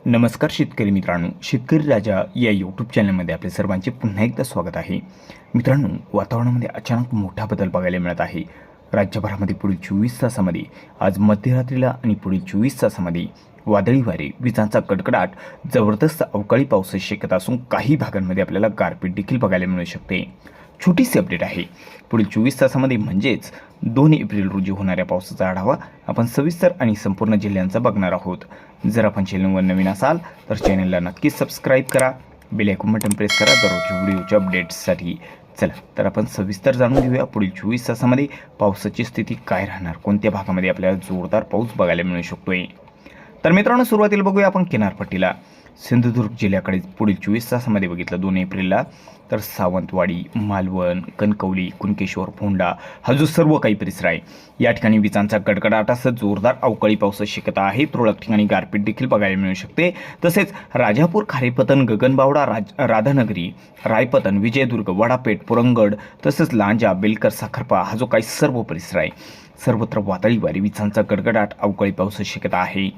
नमस्कार शेतकरी मित्रांनो, शेतकरी राजा या यूट्यूब चॅनलमध्ये आपले सर्वांचे पुन्हा एकदा स्वागत आहे. मित्रांनो, वातावरणामध्ये अचानक मोठा बदल बघायला मिळत आहे. राज्यभरामध्ये पुढील 24 तासामध्ये आज मध्यरात्रीला आणि पुढील 24 तासामध्ये वादळी वारे, विजांचा कडकडाट, जबरदस्त अवकाळी पावसाची शक्यता असून काही भागांमध्ये आपल्याला गारपीट देखील बघायला मिळू शकते. छोटीशी अपडेट आहे. पुढील 24 तासामध्ये म्हणजेच 2 एप्रिल रोजी होणाऱ्या पावसाचा आढावा आपण सविस्तर आणि संपूर्ण जिल्ह्यांचा बघणार आहोत. जर आपण चॅनलवर नवीन असाल तर चॅनलला नक्कीच सबस्क्राईब करा, बेल आयकॉन बटन प्रेस करा दररोजच्या व्हिडिओच्या अपडेट्ससाठी. चला तर आपण सविस्तर जाणून घेऊया पुढील 24 तासामध्ये पावसाची स्थिती काय राहणार, कोणत्या भागामध्ये आपल्याला जोरदार पाऊस बघायला मिळू शकतोय. तर मित्रांनो, सुरुवातीला बघूया आपण किनारपट्टीला. सिंधुदुर्ग जिल्ह्याकडे पुढील 24 तासामध्ये बघितलं 2 एप्रिलला तर सावंतवाडी, मालवण, कणकवली, कुणकेश्वर, फोंडा हा जो सर्व काही परिसर आहे या ठिकाणी विजांचा कडकडाटासह जोरदार अवकाळी पावसाची शक्यता आहे. तुरळक ठिकाणी गारपीट देखील बघायला मिळू शकते. तसेच राजापूर, खारेपतन, गगनबावडा, राधानगरी, रायपतन, विजयदुर्ग, वडापेठ, पुरंगड तसेच लांजा, बेलकर, साखरपा हा जो काही सर्व परिसर आहे सर्वत्र वादळी वारे, विजांचा गडगडाट, अवकाळी पावसाची शक्यता आहे.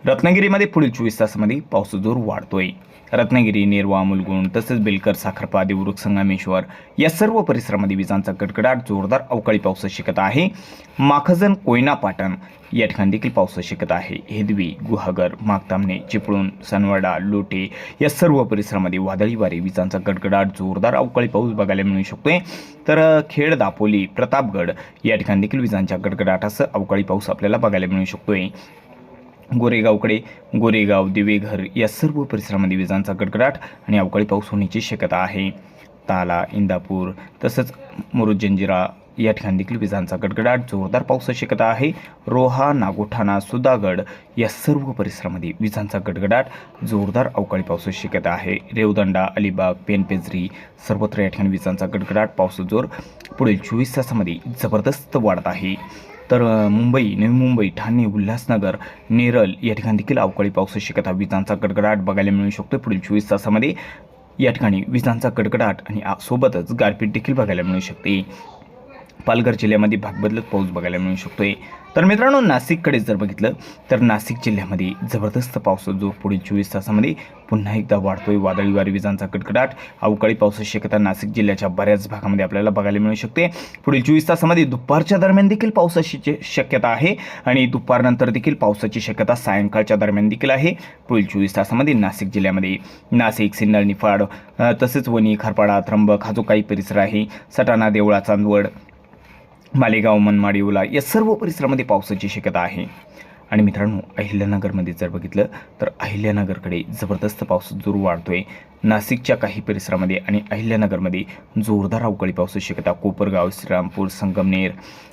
रत्नागिरीमध्ये पुढील 24 तासामध्ये पाऊस जोर वाढतोय. रत्नागिरी, नेरवा, मुलगुण तसेच बेलकर, साखरपा, देवरुख, संगमेश्वर या सर्व परिसरामध्ये विजांचा कडकडाट, जोरदार अवकाळी पावसाची शक्यता आहे. माखजन, कोयना, पाटण या ठिकाणी देखील पावसाची शक्यता आहे. हेदवी, गुहागर, मागतामणे, चिपळूण, सनवाडा, लोटे या सर्व परिसरामध्ये वादळी वारे, विजांचा गडगडाट, जोरदार अवकाळी पाऊस बघायला मिळू शकतोय. तर खेड, दापोली, प्रतापगड या ठिकाणी देखील विजांच्या गडगडाटासह अवकाळी पाऊस आपल्याला बघायला मिळू शकतोय. गोरेगाव, दिवेघर या सर्व परिसरामध्ये विजांचा गडगडाट आणि अवकाळी पाऊस होण्याची शक्यता आहे. ताला, इंदापूर तसंच मुरुड, जंजिरा या ठिकाणी देखील विजांचा गडगडाट, जोरदार पावसाची शक्यता आहे. रोहा, नागोठाणा, सुधागड या सर्व परिसरामध्ये विजांचा गडगडाट, जोरदार अवकाळी पावसाची शक्यता आहे. रेवदंडा, अलिबाग, पेनपेजरी सर्वत्र या ठिकाणी विजांचा गडगडाट, पावसाचा जोर पुढील 24 तासामध्ये जबरदस्त वाढत आहे. तर मुंबई, नवी मुंबई, ठाणे, उल्हासनगर, नेरळ या ठिकाणी देखील अवकाळी पावसाची शक्यता, विजांचा गडगडाट बघायला मिळू शकतो. पुढील 24 तासामध्ये या ठिकाणी विजांचा गडगडाट आणि सोबतच गारपीट देखील बघायला मिळू शकते. पालघर जिल्ह्यामध्ये भागबदलत पाऊस बघायला मिळू शकतोय. तर मित्रांनो, नाशिककडे जर बघितलं तर नाशिक जिल्ह्यामध्ये जबरदस्त पावसाचा जोर पुढील 24 तासामध्ये पुन्हा एकदा वाढतोय. वादळी वारे, विजांचा कडकडाट, अवकाळी पावसाची शक्यता नाशिक जिल्ह्याच्या बऱ्याच भागामध्ये आपल्याला बघायला मिळू शकते. पुढील 24 तासामध्ये दुपारच्या दरम्यान देखील पावसाची शक्यता आहे आणि दुपारनंतर देखील पावसाची शक्यता सायंकाळच्या दरम्यान देखील आहे. पुढील 24 तासामध्ये नाशिक जिल्ह्यामध्ये नाशिक, सिन्नर, निफाड तसेच वणी, खारपाडा, त्र्यंबक हा जो काही परिसर आहे, सटाणा, देवळा, चांदवड, मालेगाव, मनमाड, येवला या सर्व परिसरामध्ये पावसाची शक्यता आहे. आणि मित्रांनो, अहिल्यानगरमध्ये जर बघितलं तर अहिल्यानगरकडे जबरदस्त पावसाचा जोर वाढतोय. नाशिकच्या काही परिसरामध्ये आणि अहिल्यानगरमध्ये जोरदार अवकाळी पावसाची शक्यता. कोपरगाव, श्रीरामपूर, संगमनेर,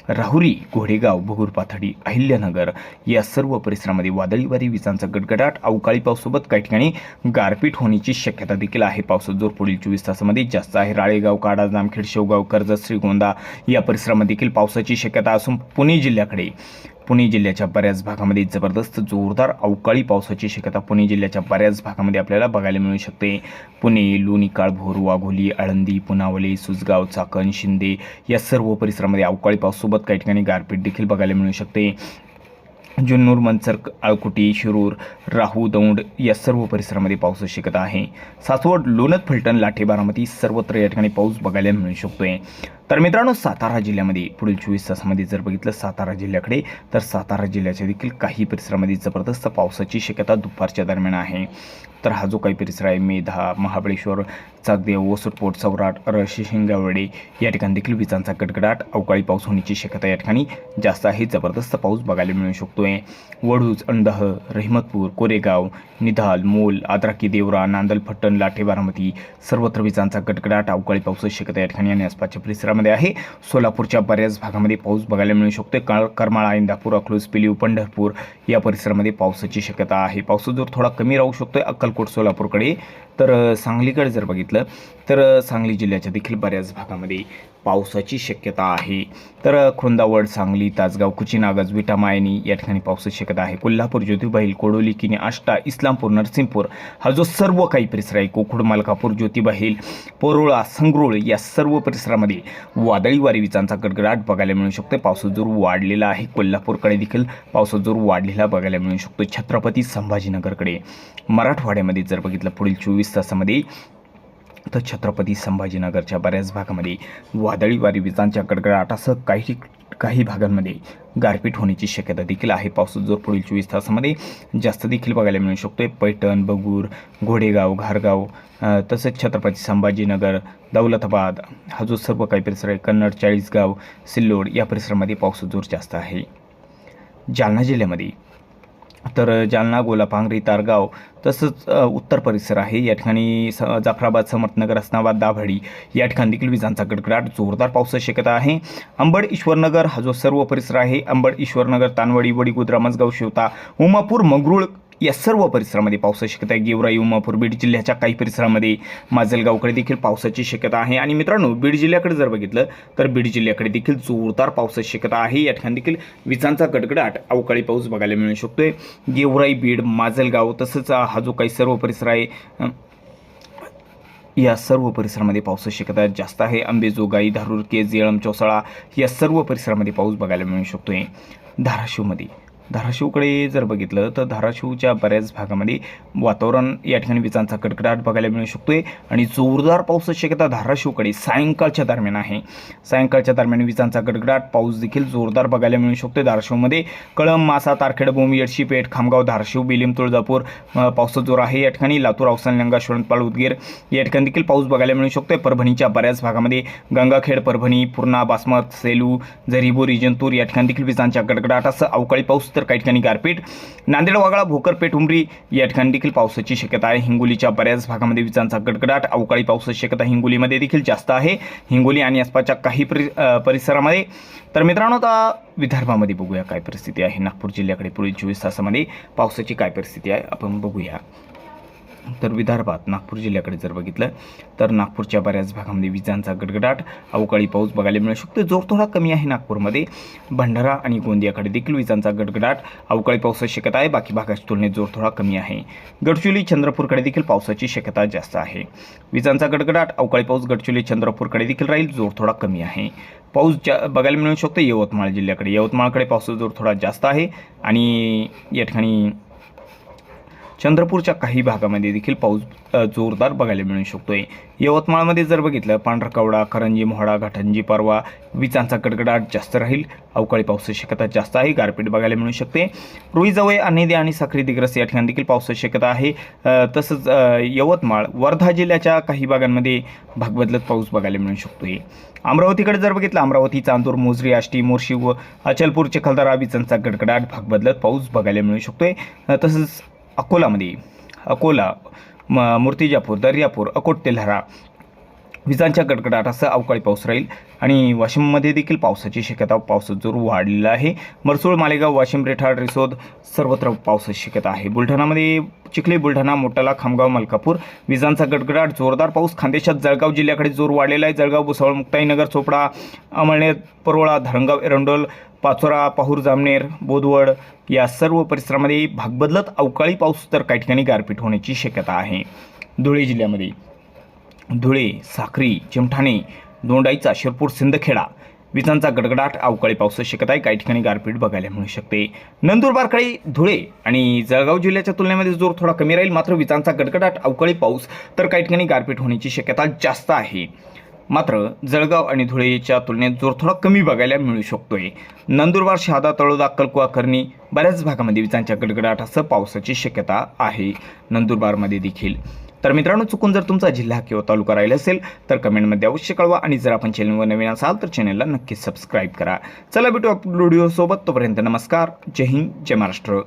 राहुरी, घोडेगाव, भगूरपाथडी, अहिल्यानगर या सर्व परिसरामध्ये वादळी वारे, विजांचा गडगडाट, अवकाळी पावसासोबत काही ठिकाणी गारपीट होण्याची शक्यता देखील आहे. पावसाचा जोर पुढील 24 तासामध्ये जास्त आहे. राळेगाव, काडा, जामखेड, शेवगाव, कर्जत, श्रीगोंदा या परिसरामध्ये देखील पावसाची शक्यता असून पुणे जिल्ह्याच्या बऱ्याच भागामध्ये जबरदस्त जोरदार अवकाळी पावसाची शक्यता पुणे जिल्ह्याच्या बऱ्याच भागामध्ये आपल्याला बघायला मिळू शकते. पुणे, लोणी, काळभोर, वाघोली, आळंदी, पुनावले, सुसगाव, चाकण, शिंदे या सर्व परिसरामध्ये अवकाळी पावसासोबत काही ठिकाणी गारपीट देखील बघायला मिळू शकते. जुन्नूर, मनसर, आळकुटी, शिरूर, राहू, दौंड या सर्व परिसरामध्ये पावसाची शक्यता आहे. सासवड, लोणंद, फलटण, लाठी, बारामती सर्वत्र या ठिकाणी पाऊस बघायला मिळू शकतोय. तर मित्रांनो, सातारा जिल्ह्यामध्ये पुढील 24 तासामध्ये जर बघितलं सातारा जिल्ह्याकडे तर सातारा जिल्ह्याच्या देखील काही परिसरामध्ये जबरदस्त पावसाची शक्यता दुपारच्या दरम्यान आहे. तर हा जो काही परिसर आहे, मेधा, महाबळेश्वर, चाकदेव, वसुटपोट, सौराट, रशी, शिंगावडे या ठिकाणी देखील विजांचा गडगडाट, अवकाळी पाऊस होण्याची शक्यता या ठिकाणी जास्त आहे. जबरदस्त पाऊस बघायला मिळू शकतोय. वडूज, अंडह, रहिमतपूर, कोरेगाव, निधाल, मोल, आद्राकी, देवरा, नांदल, फट्टण, लाठे, बारामती सर्वत्र विजांचा गडगडाट, अवकाळी पावसाची शक्यता या ठिकाणी आणि आसपासच्या परिसरामध्ये आहे. सोलापूरच्या बऱ्याच भागामध्ये पाऊस बघायला मिळू शकतोय. करमाळा, इंदापूर, अकलूज, पिलीव, पंढरपूर या परिसरामध्ये पावसाची शक्यता आहे. पावसाचा जोर थोडा कमी राहू शकतोय अक्कलकोट, सोलापूरकडे. तर सांगलीकडे जर बघितलं तर सांगली जिल्ह्याच्या देखील बऱ्याच भागामध्ये पावसाची शक्यता आहे. तर खुंदावड, सांगली, तासगाव, कुची, नागज, विटा, मायनी या ठिकाणी पावसाची शक्यता आहे. कोल्हापूर, ज्योतिबा, कोडोली, किनी, आष्टा, इस्लामपूर, नरसिंहपूर हा जो सर्व काही परिसर आहे, कोकुड, मलकापूर, ज्योतिबा, परोळा, संगरूळ या सर्व परिसरामध्ये वादळी वारी विजांचा गडगडाट बघायला मिळू शकतो. पावसाचा जोर वाढलेला आहे. कोल्हापूरकडे देखील पावसाचा जोर वाढलेला बघायला मिळू शकतो. छत्रपती संभाजीनगरकडे मराठवाड्यामध्ये जर बघितलं पुढील 24 तासामध्ये तर छत्रपती संभाजीनगरच्या बऱ्याच भागामध्ये वादळी वारी विजांच्या गडगडाटासह काही भागांमध्ये गारपीट होण्याची शक्यता देखील आहे. पावसाचा जोर पुढील 24 तासामध्ये जास्त देखील बघायला मिळू शकतो. पैठण, बगूर, घोडेगाव, घारगाव तसेच छत्रपती संभाजीनगर, दौलताबाद हा जो सर्व काही परिसर आहे, कन्नड, चाळीसगाव, सिल्लोड या परिसरामध्ये पावसाचा जोर जास्त आहे. जालना जिल्ह्यामध्ये तर जालना, गोलापांगरी, तारगाव तसंच उत्तर परिसर आहे. या ठिकाणी जाफराबाद, समर्थनगर, हसनाबाद, दाभाडी या ठिकाणी देखील विजांचा गडगडाट जोरदार पावसाची शक्यता आहे. अंबड, ईश्वरनगर हा जो सर्व परिसर आहे, अंबड, ईश्वरनगर, तानवडी, वडी, गुजरा, मसगाव, शिवता, उमापूर, मंगरूळ या सर्व परिसरामध्ये पावसाची शक्यता आहे. गेवराई, उमापूर, बीड जिल्ह्याच्या काही परिसरामध्ये माजलगावकडे देखील पावसाची शक्यता आहे. आणि मित्रांनो, बीड जिल्ह्याकडे जर बघितलं तर बीड जिल्ह्याकडे देखील जोरदार पावसाची शक्यता आहे. या ठिकाणी देखील विजांचा गडगडाट, अवकाळी पाऊस बघायला मिळू शकतोय. गेवराई, बीड, माजलगाव तसंच हा जो काही सर्व परिसर आहे या सर्व परिसरामध्ये पावसाची शक्यता जास्त आहे. अंबेजोगाई, धारूर, केज, येळंब, चौसाळा या सर्व परिसरामध्ये पाऊस बघायला मिळू शकतोय. धाराशिवकडे जर बघितलं तर धाराशिवच्या बऱ्याच भागामध्ये वातावरण या ठिकाणी विजांचा गडगडाट बघायला मिळू शकतोय आणि जोरदार पावसाची शक्यता धाराशिवकडे सायंकाळच्या दरम्यान आहे. सायंकाळच्या दरम्यान विजांचा गडगडाट, पाऊस देखील जोरदार बघायला मिळू शकतोय. धाराशिवमध्ये कळंब, मासा, तारखेड, बोम, येडशीपेठ, खामगाव, धाराशिव, बेलीम, तुळजापूर पावसाचा जोर आहे. या ठिकाणी लातूर, औसा, लंगा, शोणपाळ, उदगीर या ठिकाणी देखील पाऊस बघायला मिळू शकतोय. परभणीच्या बऱ्याच भागामध्ये गंगाखेड, परभणी, पूर्णा, बासमत, सेलू, जरीबोरी, जिंतूर या ठिकाणी देखील विजांच्या गडगडाटासह अवकाळी पाऊस, तर काही ठिकाणी गारपीट. नांदेड, वागळा, भोकरपेठ, उमरी या ठिकाणी देखील पावसाची शक्यता आहे. हिंगोलीच्या बऱ्याच भागामध्ये विजांचा गडगडाट, अवकाळी पावसाची शक्यता हिंगोलीमध्ये देखील जास्त आहे. हिंगोली आणि आसपासच्या काही परिसरामध्ये. तर मित्रांनो, आता विदर्भामध्ये बघूया काय परिस्थिती आहे. नागपूर जिल्ह्याकडे पुढील 24 तासामध्ये पावसाची काय परिस्थिती आहे आपण बघूया. तर विदर्भात नागपूर जिल्ह्याकडे जर बघितलं तर नागपूरच्या बऱ्याच भागामध्ये विजांचा गडगडाट, अवकाळी पाऊस बघायला मिळू शकतो. जोर थोडा कमी आहे नागपूरमध्ये. भंडारा आणि गोंदियाकडे देखील विजांचा गडगडाट, अवकाळी पावसाची शक्यता आहे. बाकी भागाच्या तुलनेत जोर थोडा कमी आहे. गडचिरोली, चंद्रपूरकडे देखील पावसाची शक्यता जास्त आहे. विजांचा गडगडाट, अवकाळी पाऊस गडचिरोली, चंद्रपूरकडे देखील राहील. जोर थोडा कमी आहे. पाऊस बघायला मिळू शकतो यवतमाळ जिल्ह्याकडे. यवतमाळकडे पावसाचा जोर थोडा जास्त आहे आणि या ठिकाणी चंद्रपूरच्या काही भागामध्ये देखील पाऊस जोरदार बघायला मिळू शकतोय. यवतमाळमध्ये जर बघितलं पांढरकवडा, करंजी, मोहाडा, घाटंजी, परवा विजांचा गडगडाट जास्त राहील. अवकाळी पावसाची शक्यता जास्त आहे. गारपीट बघायला मिळू शकते. रुईजवळ, अनेदे आणि साक्री, दिग्रस या ठिकाणी देखील पावसाची शक्यता आहे. तसंच यवतमाळ, वर्धा जिल्ह्याच्या काही भागांमध्ये भागबदलत पाऊस बघायला मिळू शकतोय. अमरावतीकडे जर बघितलं, अमरावती, चांदूर, मोजरी, आष्टी, मोर्शी व अचलपूर, चिखलदरा विजांचा गडगडाट, भागबदलत पाऊस बघायला मिळू शकतोय. तसंच अकोला, मूर्तिजापूर, दर्यापूर, अकोट, तेल्हारा विजांच्या गडगडाटासह अवकाळी पाऊस राहील. आणि वाशिममध्ये देखील पावसाची शक्यता, पावसाचा जोर वाढलेला आहे. मरसूळ, मालेगाव, वाशिम, रेठाड, रिसोद सर्वत्र पावसाची शक्यता आहे. बुलढाणामध्ये चिखली, बुलढाणा, मोटाला, खामगाव, मलकापूर विजांचा गडगडाट, जोरदार पाऊस. खानदेशात जळगाव जिल्ह्याकडे जोर वाढलेला आहे. जळगाव, भुसावळ, मुक्ताईनगर, चोपडा, अमळनेर, परोळा, धरणगाव, एरंडोल, पाचोरा, पाहूर, जामनेर, बोदवड या सर्व परिसरामध्ये भागबदलत अवकाळी पाऊस, तर काही ठिकाणी गारपीट होण्याची शक्यता आहे. धुळे जिल्ह्यामध्ये धुळे, साक्री, चिमठाणे, दोंडाईचा, शिरपूर, सिंदखेडा विजांचा गडगडाट, अवकाळी पावसाची शक्यता आहे. काही ठिकाणी गारपीट बघायला मिळू शकते. नंदुरबारकडे धुळे आणि जळगाव जिल्ह्याच्या तुलनेमध्ये जोर थोडा कमी राहील. मात्र विजांचा गडगडाट, अवकाळी पाऊस, तर काही ठिकाणी गारपीट होण्याची शक्यता जास्त आहे. मात्र जळगाव आणि धुळेच्या तुलनेत जोर थोडा कमी बघायला मिळू शकतोय. नंदुरबार, शहादा, तळोदा, अक्कलकुवा, करणी बऱ्याच भागामध्ये विजांच्या गडगडाटासह पावसाची शक्यता आहे नंदुरबारमध्ये देखील. तर मित्रांनो, चुकून जर तुमचा जिल्हा किंवा तालुका राहिला असेल तर कमेंटमध्ये अवश्य कळवा आणि जर आपण चॅनलवर नवीन असाल तर चॅनलला नक्कीच सबस्क्राईब करा. चला भेटू आपल्या व्हिडिओसोबत. तोपर्यंत नमस्कार. जय हिंद, जय महाराष्ट्र.